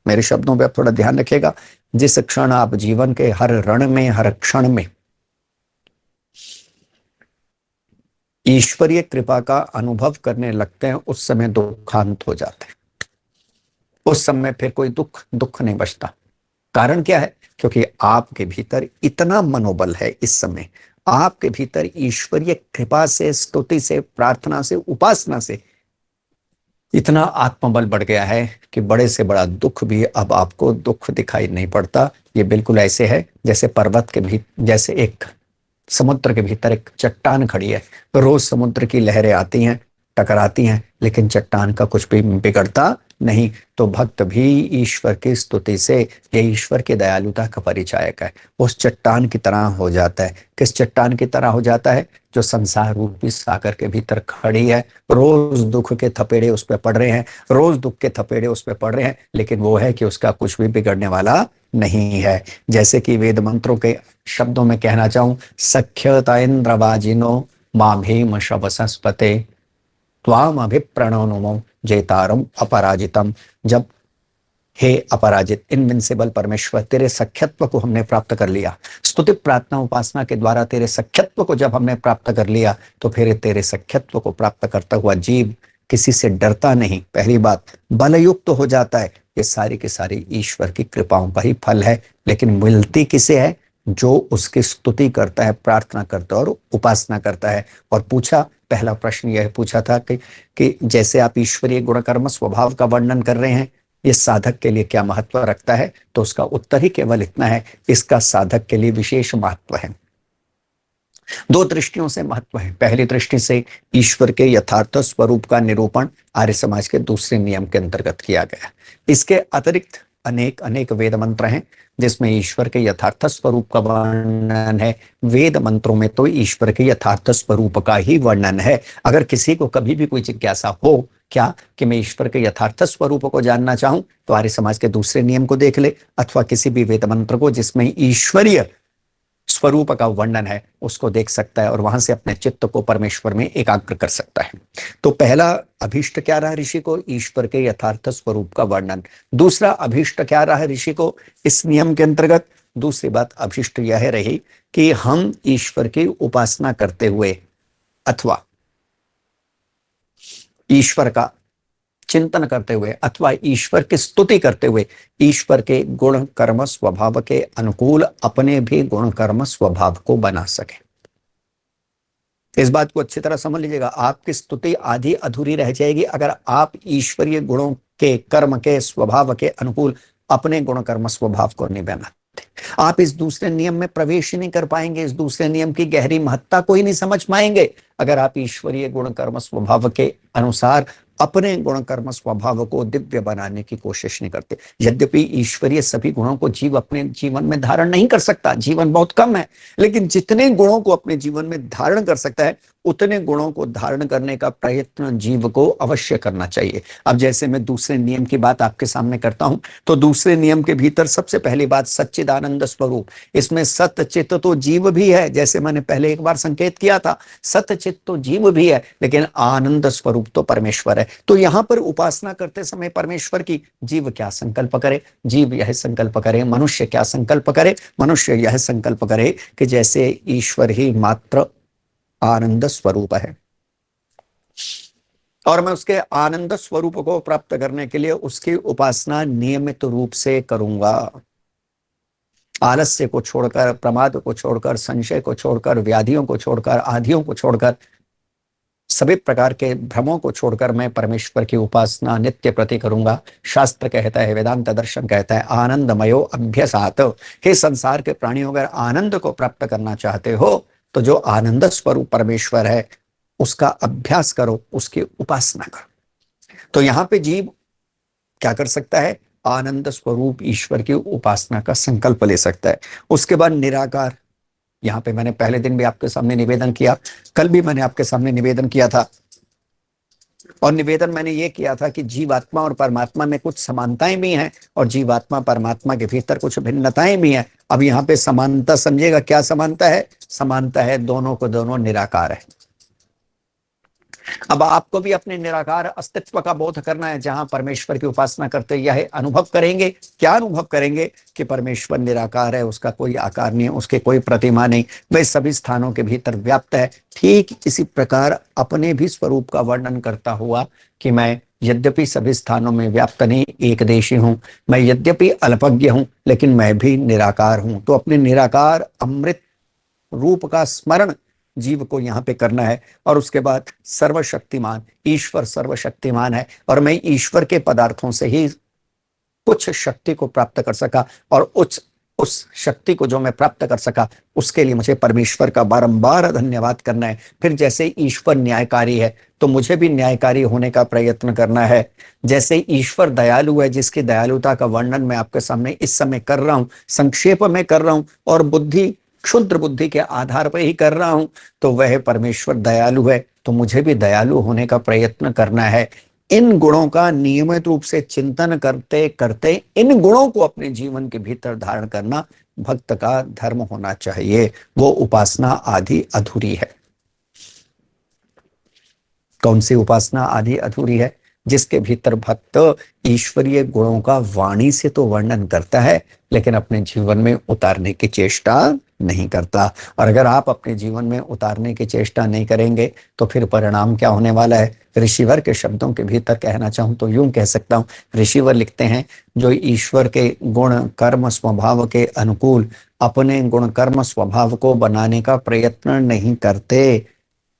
मेरे शब्दों पे आप थोड़ा ध्यान रखिएगा, जिस क्षण आप जीवन के हर रण में, हर क्षण में ईश्वरीय कृपा का अनुभव करने लगते हैं, उस समय दुखांत हो जाते हैं। उस समय फिर कोई दुख नहीं बचता। कारण क्या है? क्योंकि आपके भीतर इतना मनोबल है, इस समय आपके भीतर ईश्वरीय कृपा से, स्तुति से, प्रार्थना से, उपासना से इतना आत्मबल बढ़ गया है कि बड़े से बड़ा दुख भी अब आपको दुख दिखाई नहीं पड़ता। ये बिल्कुल ऐसे है जैसे पर्वत के भी, जैसे एक समुद्र के भीतर एक चट्टान खड़ी है। रोज समुद्र की लहरें आती हैं, टकराती हैं, लेकिन चट्टान का कुछ भी बिगड़ता नहीं। तो भक्त भी ईश्वर की स्तुति से, ये ईश्वर की दयालुता का परिचायक है, उस चट्टान की तरह हो जाता है। किस चट्टान की तरह हो जाता है? जो संसार रूपी सागर के भीतर खड़ी है। रोज दुख के थपेड़े उस पर पड़ रहे हैं, रोज दुख के थपेड़े उस पर पड़ रहे हैं, लेकिन वो है कि उसका कुछ भी बिगड़ने वाला नहीं है। जैसे कि वेद मंत्रों के शब्दों में कहना चाहूं, सख्यता इंद्रवाजिनो मां भीम शवसस्पते त्वाम अभिप्रणोनुमो जेतारम अपराजितम। जब हे अपराजित इनविंसिबल परमेश्वर, तेरे सख्यत्व को हमने प्राप्त कर लिया, स्तुति प्रार्थना उपासना के द्वारा तेरे सख्यत्व को जब हमने प्राप्त कर लिया, तो फिर तेरे सख्यत्व को प्राप्त करता हुआ जीव किसी से डरता नहीं। पहली बात, बलयुक्त हो जाता है। ये सारी की सारी ईश्वर की कृपाओं का ही फल है। लेकिन मिलती किसे है? जो उसकी स्तुति करता है, प्रार्थना करता है और उपासना करता है। और पूछा, पहला प्रश्न यह पूछा था कि जैसे आप ईश्वरीय गुणकर्म स्वभाव का वर्णन कर रहे हैं, ये साधक के लिए क्या महत्व रखता है? तो उसका उत्तर ही केवल इतना है, इसका साधक के लिए विशेष महत्व है। दो दृष्टियों से महत्व है। पहली दृष्टि से ईश्वर के यथार्थ स्वरूप का निरूपण आर्य समाज के दूसरे नियम के अंतर्गत किया गया। इसके अतिरिक्त अनेक अनेक वेद मंत्र हैं जिसमें ईश्वर के यथार्थ स्वरूप का वर्णन है। वेद मंत्रों में तो ईश्वर के यथार्थ स्वरूप का ही वर्णन है। अगर किसी को कभी भी कोई जिज्ञासा हो क्या कि मैं ईश्वर के यथार्थ स्वरूप को जानना चाहूं, तो आर्य समाज के दूसरे नियम को देख ले, अथवा किसी भी वेद मंत्र को जिसमें ईश्वरीय स्वरूप का वर्णन है उसको देख सकता है, और वहां से अपने चित्त को परमेश्वर में एकाग्र कर सकता है। तो पहला अभीष्ट क्या रहा ऋषि को? ईश्वर के यथार्थ स्वरूप का वर्णन। दूसरा अभीष्ट क्या रहा ऋषि को इस नियम के अंतर्गत? दूसरी बात अभीष्ट यह रही कि हम ईश्वर की उपासना करते हुए अथवा ईश्वर का चिंतन करते हुए अथवा ईश्वर की स्तुति करते हुए ईश्वर के गुण कर्म स्वभाव के अनुकूल अपने भी गुण कर्म स्वभाव को बना सके। इस बात को अच्छी तरह समझ लीजिएगा। आपकी स्तुति आधी अधूरी रह जाएगी अगर आप ईश्वरीय गुणों के कर्म के स्वभाव के अनुकूल अपने गुण कर्म स्वभाव को नहीं बनाते। आप इस दूसरे नियम में प्रवेश ही नहीं कर पाएंगे, इस दूसरे नियम की गहरी महत्ता को ही नहीं समझ पाएंगे अगर आप ईश्वरीय गुण कर्म स्वभाव के अनुसार अपने गुण कर्म स्वभाव को दिव्य बनाने की कोशिश नहीं करते। यद्यपि ईश्वरीय सभी गुणों को जीव अपने जीवन में धारण नहीं कर सकता, जीवन बहुत कम है, लेकिन जितने गुणों को अपने जीवन में धारण कर सकता है उतने गुणों को धारण करने का प्रयत्न जीव को अवश्य करना चाहिए। अब जैसे मैं दूसरे नियम की बात आपके सामने करता हूं, तो दूसरे नियम के भीतर सबसे पहली बात सच्चिदानंद स्वरूप। इसमें सत्य चित्त तो जीव भी है, जैसे मैंने पहले एक बार संकेत किया था, सत्य चित्त तो जीव भी है, लेकिन आनंद स्वरूप तो परमेश्वर है। तो यहां पर उपासना करते समय परमेश्वर की जीव क्या संकल्प करे? जीव यह संकल्प करे। मनुष्य क्या संकल्प करे? मनुष्य यह संकल्प करे कि जैसे ईश्वर ही मात्र आनंद स्वरूप है और मैं उसके आनंद स्वरूप को प्राप्त करने के लिए उसकी उपासना नियमित रूप से करूंगा। आलस्य को छोड़कर, प्रमाद को छोड़कर, संशय को छोड़कर, व्याधियों को छोड़कर, आधियों को छोड़कर, सभी प्रकार के भ्रमों को छोड़कर मैं परमेश्वर की उपासना नित्य प्रति करूंगा। शास्त्र कहता है, वेदांत दर्शन कहता है, आनंदमयो अभ्यसात। हे संसार के प्राणियों, अगर आनंद को प्राप्त करना चाहते हो तो जो आनंद स्वरूप परमेश्वर है उसका अभ्यास करो, उसकी उपासना करो। तो यहां पे जीव क्या कर सकता है? आनंद स्वरूप ईश्वर की उपासना का संकल्प ले सकता है। उसके बाद निराकार, यहां पे मैंने पहले दिन भी आपके सामने निवेदन किया, कल भी मैंने आपके सामने निवेदन किया था, और निवेदन मैंने ये किया था कि जीवात्मा और परमात्मा में कुछ समानताएं भी हैं और जीवात्मा परमात्मा के भीतर कुछ भिन्नताएं भी हैं। अब यहाँ पे समानता समझिएगा, क्या समानता है? समानता है दोनों को दोनों निराकार है। अब आपको भी अपने निराकार अस्तित्व का बोध करना है। जहां परमेश्वर की उपासना करते यह अनुभव करेंगे, क्या अनुभव करेंगे? कि परमेश्वर निराकार है, उसका कोई आकार नहीं है, उसके कोई प्रतिमा नहीं, वह सभी स्थानों के भीतर व्याप्त है। ठीक इसी प्रकार अपने भी स्वरूप का वर्णन करता हुआ कि मैं यद्यपि सभी स्थानों में व्याप्त नहीं, एक देशी हूं, मैं यद्यपि अल्पज्ञ हूं, लेकिन मैं भी निराकार हूं। तो अपने निराकार अमृत रूप का स्मरण जीव को यहाँ पे करना है। और उसके बाद सर्वशक्तिमान ईश्वर सर्वशक्तिमान है, और मैं ईश्वर के पदार्थों से ही कुछ शक्ति को प्राप्त कर सका, और उस शक्ति को जो मैं प्राप्त कर सका उसके लिए मुझे परमेश्वर का बारंबार धन्यवाद करना है। फिर जैसे ईश्वर न्यायकारी है तो मुझे भी न्यायकारी होने का प्रयत्न करना है। जैसे ईश्वर दयालु है, जिसकी दयालुता का वर्णन मैं आपके सामने इस समय कर रहा हूं, संक्षेप में कर रहा हूं और बुद्धि क्षुद्र बुद्धि के आधार पर ही कर रहा हूं, तो वह परमेश्वर दयालु है, तो मुझे भी दयालु होने का प्रयत्न करना है। इन गुणों का नियमित रूप से चिंतन करते करते इन गुणों को अपने जीवन के भीतर धारण करना भक्त का धर्म होना चाहिए। वो उपासना आदि अधूरी है। कौन सी उपासना आदि अधूरी है? जिसके भीतर भक्त ईश्वरीय गुणों का वाणी से तो वर्णन करता है, लेकिन अपने जीवन में उतारने की चेष्टा नहीं करता। और अगर आप अपने जीवन में उतारने की चेष्टा नहीं करेंगे तो फिर परिणाम क्या होने वाला है? ऋषिवर के शब्दों के भीतर कहना चाहूं तो यूं कह सकता हूं, ऋषिवर लिखते हैं, जो ईश्वर के गुण कर्म स्वभाव के अनुकूल अपने गुण कर्म स्वभाव को बनाने का प्रयत्न नहीं करते,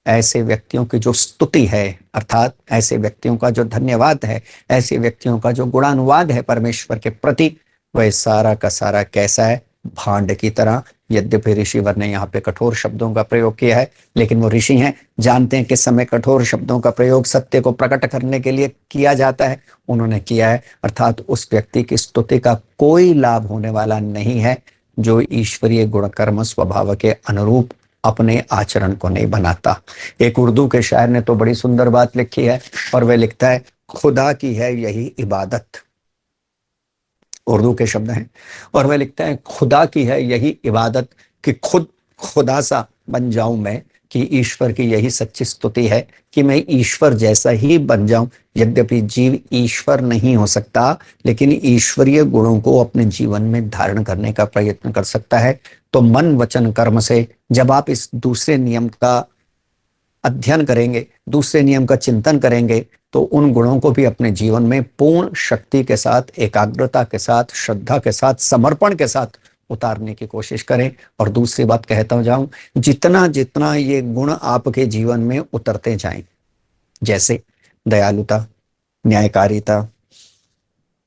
ऐसे व्यक्तियों की जो स्तुति है, अर्थात ऐसे व्यक्तियों का जो धन्यवाद है, ऐसे व्यक्तियों का जो गुणानुवाद है परमेश्वर के प्रति, वह सारा का सारा कैसा है? भांड की तरह। यद्यपि ऋषिवर ने यहाँ पे कठोर शब्दों का प्रयोग किया है, लेकिन वो ऋषि हैं, जानते हैं किस समय कठोर शब्दों का प्रयोग सत्य को प्रकट करने के लिए किया जाता है। उन्होंने किया है, अर्थात उस व्यक्ति की स्तुति का कोई लाभ होने वाला नहीं है जो ईश्वरीय गुण कर्म स्वभाव के अनुरूप अपने आचरण को नहीं बनाता। एक उर्दू के शायर ने तो बड़ी सुंदर बात लिखी है, और वह लिखता है, खुदा की है यही इबादत। उर्दू के शब्द हैं, और वह लिखता है, खुदा की है यही इबादत कि खुद खुदा सा बन जाऊं मैं, कि ईश्वर की यही सच्ची स्तुति है कि मैं ईश्वर जैसा ही बन जाऊं। यद्यपि जीव ईश्वर नहीं हो सकता, लेकिन ईश्वरीय गुणों को अपने जीवन में धारण करने का प्रयत्न कर सकता है। तो मन वचन कर्म से जब आप इस दूसरे नियम का अध्ययन करेंगे, दूसरे नियम का चिंतन करेंगे, तो उन गुणों को भी अपने जीवन में पूर्ण शक्ति के साथ, एकाग्रता के साथ, श्रद्धा के साथ, समर्पण के साथ उतारने की कोशिश करें। और दूसरी बात कहता जाऊं, जितना जितना ये गुण आपके जीवन में उतरते जाएं, जैसे दयालुता, न्यायकारिता,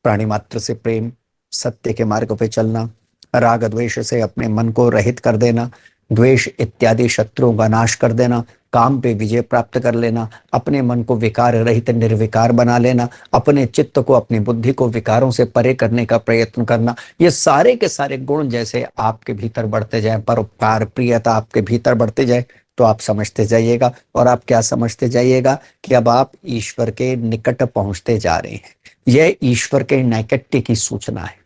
प्राणी मात्र से प्रेम, सत्य के मार्ग पे चलना, राग द्वेष से अपने मन को रहित कर देना, द्वेष इत्यादि शत्रुओं का नाश कर देना, काम पे विजय प्राप्त कर लेना, अपने मन को विकार रहित निर्विकार बना लेना, अपने चित्त को, अपनी बुद्धि को विकारों से परे करने का प्रयत्न करना, ये सारे के सारे गुण जैसे आपके भीतर बढ़ते जाए, परोपकार प्रियता आपके भीतर बढ़ते जाए, तो आप समझते जाइएगा। और आप क्या समझते जाइएगा? कि अब आप ईश्वर के निकट पहुंचते जा रहे हैं। यह ईश्वर के नैकट्य की सूचना है,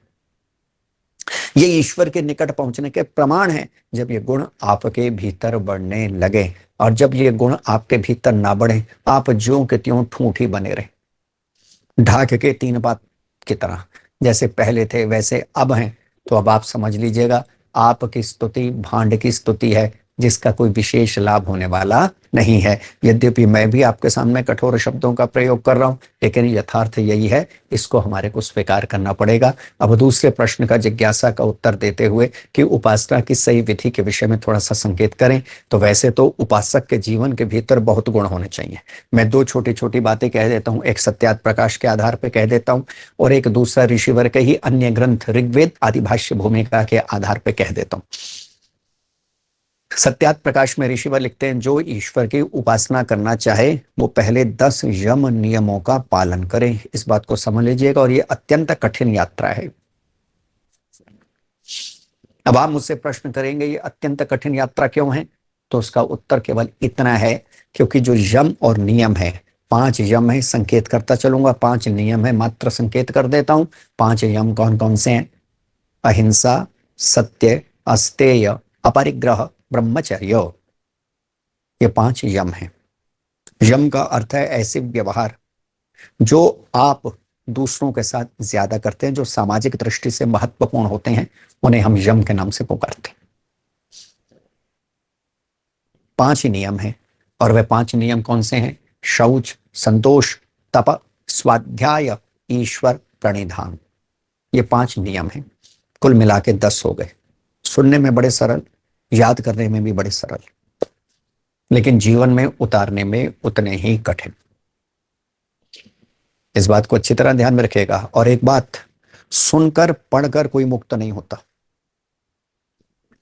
ये ईश्वर के निकट पहुंचने के प्रमाण है जब ये गुण आपके भीतर बढ़ने लगे। और जब ये गुण आपके भीतर ना बढ़े, आप ज्यों के त्यों ठूठी बने रहे, ढाक के तीन बात की तरह, जैसे पहले थे वैसे अब हैं, तो अब आप समझ लीजिएगा, आपकी स्तुति भांड की स्तुति है, जिसका कोई विशेष लाभ होने वाला नहीं है। यद्यपि मैं भी आपके सामने कठोर शब्दों का प्रयोग कर रहा हूं, लेकिन यथार्थ यही है, इसको हमारे को स्वीकार करना पड़ेगा। अब दूसरे प्रश्न का, जिज्ञासा का उत्तर देते हुए कि उपासना की सही विधि के विषय में थोड़ा सा संकेत करें, तो वैसे तो उपासक के जीवन के भीतर बहुत गुण होने चाहिए। मैं दो छोटी छोटी बातें कह देता हूं, एक सत्यात प्रकाश के आधार पर कह देता हूं, और एक दूसरा ऋषिवर के ही अन्य ग्रंथ ऋग्वेद आदि भाष्य भूमिका के आधार पर कह देता हूं। सत्यात प्रकाश में ऋषिवर लिखते हैं, जो ईश्वर की उपासना करना चाहे वो पहले 10 यम नियमों का पालन करे। इस बात को समझ लीजिएगा, और ये अत्यंत कठिन यात्रा है। अब आप मुझसे प्रश्न करेंगे, ये अत्यंत कठिन यात्रा क्यों है? तो उसका उत्तर केवल इतना है, क्योंकि जो यम और नियम है, 5 यम है, संकेत करता चलूंगा, 5 नियम है, मात्र संकेत कर देता हूं। 5 यम कौन कौन से हैं? अहिंसा, सत्य, अस्तेय, अपरिग्रह, ब्रह्मचर्य, ये 5 यम हैं। यम का अर्थ है ऐसे व्यवहार जो आप दूसरों के साथ ज्यादा करते हैं, जो सामाजिक दृष्टि से महत्वपूर्ण होते हैं, उन्हें हम यम के नाम से पुकारते हैं। 5 ही नियम हैं, और वे 5 नियम कौन से हैं? शौच, संतोष, तप, स्वाध्याय, ईश्वर प्रणिधान, ये 5 नियम हैं। कुल मिला के 10 हो गए। सुनने में बड़े सरल, याद करने में भी बड़े सरल। लेकिन जीवन में उतारने में उतने ही कठिन। इस बात को अच्छी तरह ध्यान में रखिएगा। और एक बात, सुनकर पढ़कर कोई मुक्त नहीं होता।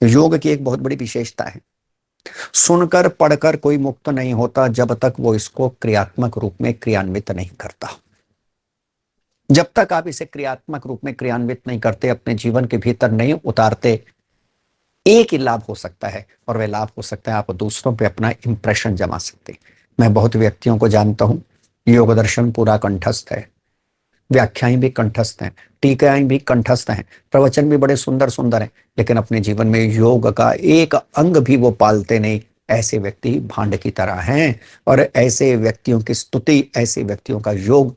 योग की एक बहुत बड़ी विशेषता है, सुनकर पढ़कर कोई मुक्त नहीं होता जब तक वो इसको क्रियात्मक रूप में क्रियान्वित नहीं करता। जब तक आप इसे क्रियात्मक रूप में क्रियान्वित नहीं करते, अपने जीवन के भीतर नहीं उतारते, एक ही लाभ हो सकता है, और वह लाभ हो सकता है आप दूसरों पे अपना इंप्रेशन जमा सकते। मैं बहुत व्यक्तियों को जानता हूं, योग दर्शन पूरा कंठस्थ है, व्याख्याएं भी कंठस्थ हैं, टीकाएं भी कंठस्थ हैं, प्रवचन भी बड़े सुंदर सुंदर हैं, लेकिन अपने जीवन में योग का एक अंग भी वो पालते नहीं। ऐसे व्यक्ति भांड की तरह हैं, और ऐसे व्यक्तियों की स्तुति, ऐसे व्यक्तियों का योग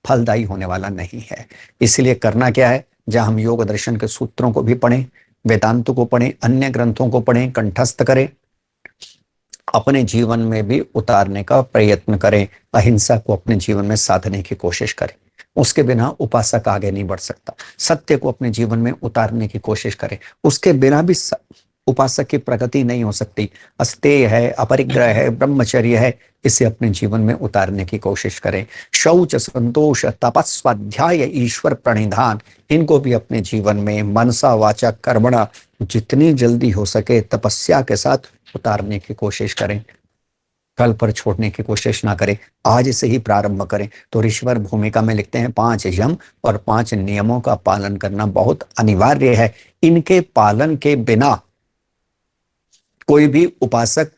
फलदायी होने वाला नहीं है। इसलिए करना क्या है, जहां हम योग दर्शन के सूत्रों को भी पढ़ें, वेदांत को पढ़ें, अन्य ग्रंथों को पढ़ें, कंठस्थ करें, अपने जीवन में भी उतारने का प्रयत्न करें, अहिंसा को अपने जीवन में साधने की कोशिश करें। उसके बिना उपासक आगे नहीं बढ़ सकता। सत्य को अपने जीवन में उतारने की कोशिश करें, उसके बिना भी उपासक की प्रगति नहीं हो सकती। अस्तेय है, अपरिग्रह है, ब्रह्मचर्य है, इसे अपने जीवन में उतारने की कोशिश करें। शौच, संतोष, तपस्वाध्याय, ईश्वर प्रणिधान, इनको भी अपने जीवन में मनसा वाचा कर्मणा जितनी जल्दी हो सके तपस्या के साथ उतारने की कोशिश करें। कल पर छोड़ने की कोशिश ना करें, आज से ही प्रारंभ करें। तो ऋषिवर भूमिका में लिखते हैं 5 यम और 5 नियमों का पालन करना बहुत अनिवार्य है। इनके पालन के बिना कोई भी उपासक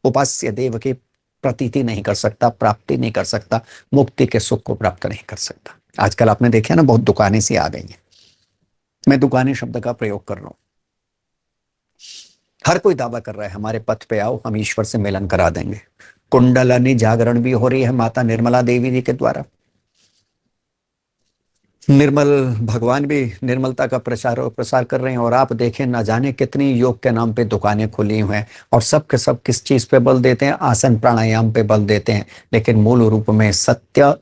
उपास्य देव की प्रतीति नहीं कर सकता, प्राप्ति नहीं कर सकता, मुक्ति के सुख को प्राप्त नहीं कर सकता। आजकल आपने देखा ना, बहुत दुकानें सी आ गई हैं। मैं दुकानें शब्द का प्रयोग कर रहा हूं। हर कोई दावा कर रहा है हमारे पथ पे आओ, हम ईश्वर से मिलन करा देंगे। कुंडलनी जागरण भी हो रही है माता निर्मला देवी जी के द्वारा। निर्मल भगवान भी निर्मलता का प्रचार और प्रसार कर रहे हैं। और आप देखें, ना जाने कितनी योग के नाम पे दुकानें खुली हुई हैं, और सब के सब किस चीज पे बल देते हैं, आसन प्राणायाम पे बल देते हैं। लेकिन मूल रूप में सत्य,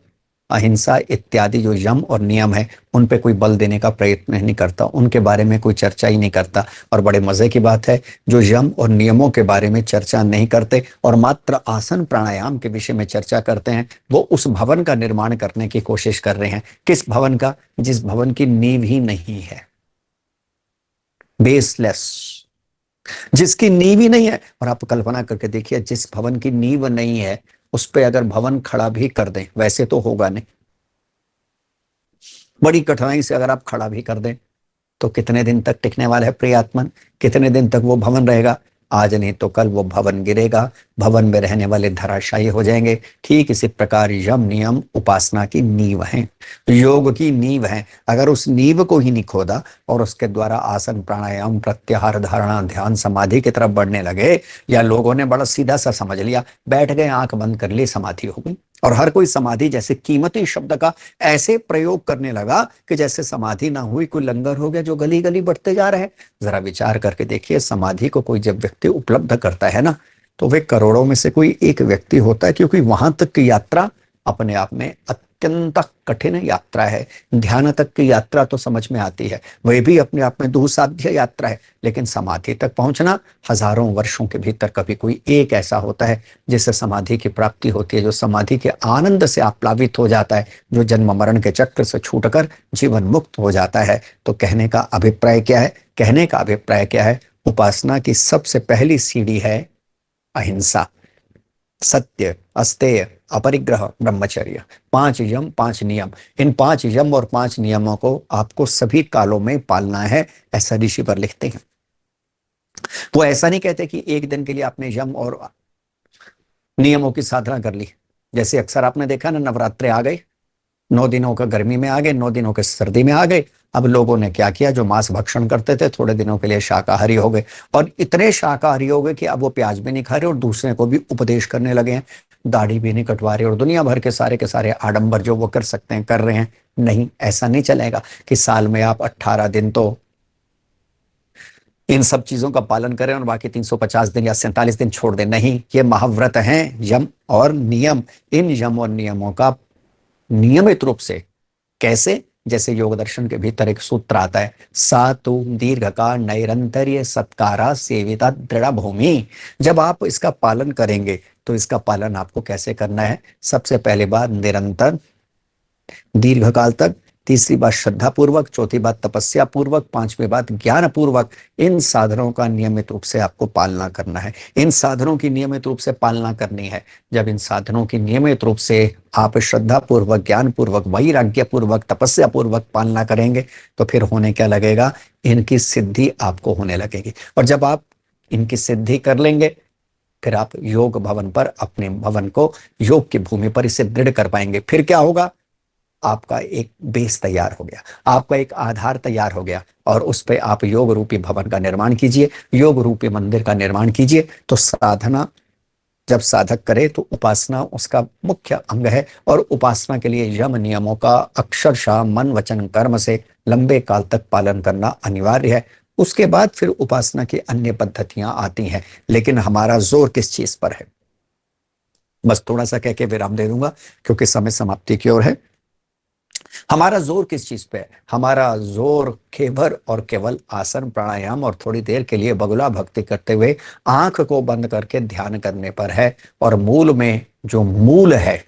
अहिंसा इत्यादि जो यम और नियम है, उन पे कोई बल देने का प्रयत्न नहीं करता, उनके बारे में कोई चर्चा ही नहीं करता। और बड़े मजे की बात है, जो यम और नियमों के बारे में चर्चा नहीं करते और मात्र आसन प्राणायाम के विषय में चर्चा करते हैं, वो उस भवन का निर्माण करने की कोशिश कर रहे हैं। किस भवन का? जिस भवन की नींव ही नहीं है, बेसलेस, जिसकी नींव ही नहीं है। और आप कल्पना करके देखिए, जिस भवन की नींव नहीं है, उस पे अगर भवन खड़ा भी कर दें, वैसे तो होगा नहीं, बड़ी कठिनाई से अगर आप खड़ा भी कर दें, तो कितने दिन तक टिकने वाला है प्रियात्मन? कितने दिन तक वो भवन रहेगा? आज नहीं तो कल वो भवन गिरेगा, भवन में रहने वाले धराशायी हो जाएंगे। ठीक इसी प्रकार यम नियम उपासना की नींव है, योग की नींव है। अगर उस नींव को ही नहीं खोदा और उसके द्वारा आसन प्राणायाम प्रत्याहार धारणा ध्यान समाधि की तरफ बढ़ने लगे, या लोगों ने बड़ा सीधा सा समझ लिया, बैठ गए आंख बंद कर ली, समाधि हो गई। और हर कोई समाधि जैसे कीमती शब्द का ऐसे प्रयोग करने लगा कि जैसे समाधि ना हुई कोई लंगर हो गया जो गली गली बढ़ते जा रहे हैं। जरा विचार करके देखिए, समाधि को कोई जब व्यक्ति उपलब्ध करता है ना, तो वे करोड़ों में से कोई एक व्यक्ति होता है, क्योंकि वहां तक की यात्रा अपने आप में अत्यंत कठिन यात्रा है। ध्यान तक की यात्रा तो समझ में आती है, वह भी अपने आप में दुस्साध्य यात्रा है, लेकिन समाधि तक पहुंचना हजारों वर्षों के भीतर कभी कोई एक ऐसा होता है जिससे समाधि की प्राप्ति होती है, जो समाधि के आनंद से आप्लावित हो जाता है, जो जन्म मरण के चक्र से छूटकर जीवन मुक्त हो जाता है। तो कहने का अभिप्राय क्या है? कहने का अभिप्राय क्या है? उपासना की सबसे पहली सीढ़ी है अहिंसा, सत्य, अस्तेय, अपरिग्रह, ब्रह्मचर्य। 5 यम 5 नियम। इन 5 यम और 5 नियमों को आपको सभी कालों में पालना है, ऐसा ऋषि पर लिखते हैं। वो ऐसा नहीं कहते कि एक दिन के लिए आपने यम और नियमों की साधना कर ली। जैसे अक्सर आपने देखा ना, नवरात्रे आ गए, 9 दिनों का गर्मी में आ गए, 9 दिनों के सर्दी में आ गए। अब लोगों ने क्या किया, जो मांस भक्षण करते थे थोड़े दिनों के लिए शाकाहारी हो गए, और इतने शाकाहारी हो गए कि अब वो प्याज भी नहीं खा रहे और दूसरे को भी उपदेश करने लगे हैं, दाढ़ी भी नहीं कटवा रहे, और दुनिया भर के सारे आडंबर जो वो कर सकते हैं कर रहे हैं। नहीं, ऐसा नहीं चलेगा कि साल में आप 18 दिन तो इन सब चीजों का पालन करें और बाकी 350 दिन या 47 दिन छोड़ दें। नहीं, ये महाव्रत हैं, यम और नियम। इन यम और नियमों का नियमित रूप से कैसे? जैसे योग दर्शन के भीतर एक सूत्र आता है, सा तु दीर्घकाल नैरंतर्य सत्कारा सेविता दृढ़ भूमि। जब आप इसका पालन करेंगे तो इसका पालन आपको कैसे करना है? सबसे पहली बात निरंतर, दीर्घकाल तक, तीसरी बात श्रद्धा पूर्वक, चौथी बात तपस्या पूर्वक, पांचवी बात ज्ञान पूर्वक। इन साधनों का नियमित रूप से आपको पालना करना है। इन साधनों की नियमित रूप से पालना करनी है। जब इन साधनों की नियमित रूप से आप श्रद्धा पूर्वक, ज्ञान पूर्वक, वैराग्य पूर्वक, तपस्या पूर्वक पालना करेंगे तो फिर होने क्या लगेगा? इनकी सिद्धि आपको होने लगेगी। और जब आप इनकी सिद्धि कर लेंगे फिर आप योग भवन पर, अपने भवन को योग की भूमि पर इसे दृढ़ कर पाएंगे। फिर क्या होगा? आपका एक बेस तैयार हो गया, आपका एक आधार तैयार हो गया, और उस पे आप योग रूपी भवन का निर्माण कीजिए, योग रूपी मंदिर का निर्माण कीजिए। तो साधना जब साधक करे तो उपासना उसका मुख्य अंग है, और उपासना के लिए यम नियमों का अक्षरशः मन वचन कर्म से लंबे काल तक पालन करना अनिवार्य है। उसके बाद फिर उपासना की अन्य पद्धतियां आती हैं, लेकिन हमारा जोर किस चीज पर है? बस थोड़ा सा कह के विराम दे दूंगा क्योंकि समय समाप्ति की ओर है। हमारा जोर किस चीज पे है? हमारा जोर केवल और केवल आसन प्राणायाम और थोड़ी देर के लिए बगुला भक्ति करते हुए आंख को बंद करके ध्यान करने पर है। और मूल में जो मूल है,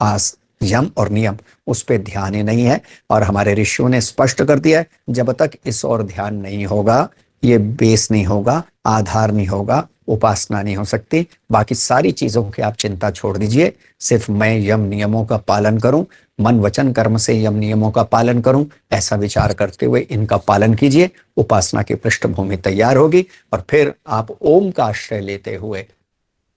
आस यम और नियम, उस पे ध्यान ही नहीं है। और हमारे ऋषियों ने स्पष्ट कर दिया है, जब तक इस और ध्यान नहीं होगा, ये बेस नहीं होगा, आधार नहीं होगा, उपासना नहीं हो सकती। बाकी सारी चीजों की आप चिंता छोड़ दीजिए, सिर्फ मैं यम नियमों का पालन करूं, मन वचन कर्म से यम नियमों का पालन करूं, ऐसा विचार करते हुए इनका पालन कीजिए। उपासना की पृष्ठभूमि तैयार होगी, और फिर आप ओम का आश्रय लेते हुए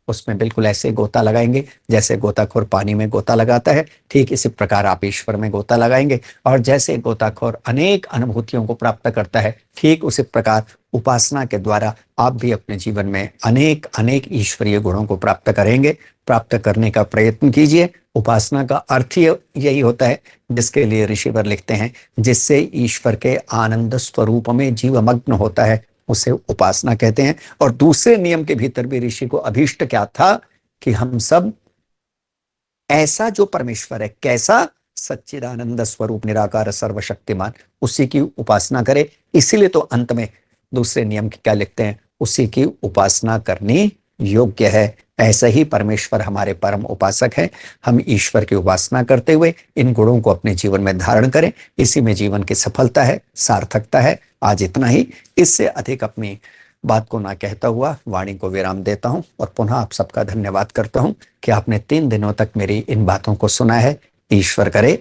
उसमें बिल्कुल ऐसे गोता लगाएंगे जैसे गोताखोर पानी में गोता लगाता है। ठीक इसी प्रकार आप ईश्वर में गोता लगाएंगे, और जैसे गोताखोर अनेक अनुभूतियों को प्राप्त करता है, ठीक उसी प्रकार उपासना के द्वारा आप भी अपने जीवन में अनेक अनेक ईश्वरीय गुणों को प्राप्त करेंगे। प्राप्त करने का प्रयत्न कीजिए। उपासना का अर्थ यही होता है, जिसके लिए ऋषिवर लिखते हैं, जिससे ईश्वर के आनंद स्वरूप में जीव मग्न होता है, उसे उपासना कहते हैं। और दूसरे नियम के भीतर भी ऋषि को अभीष्ट क्या था? कि हम सब ऐसा जो परमेश्वर है, कैसा? सच्चिदानंद स्वरूप निराकार सर्वशक्तिमान, उसी की उपासना करें। इसीलिए तो अंत में दूसरे नियम की क्या लिखते हैं? उसी की उपासना करनी योग्य है। ऐसा ही परमेश्वर हमारे परम उपासक है। हम ईश्वर की उपासना करते हुए इन गुणों को अपने जीवन में धारण करें। इसी में जीवन की सफलता है, सार्थकता है। आज इतना ही, इससे अधिक अपनी बात को ना कहता हुआ वाणी को विराम देता हूं, और पुनः आप सबका धन्यवाद करता हूं कि आपने 3 दिनों तक मेरी इन बातों को सुना है। ईश्वर करे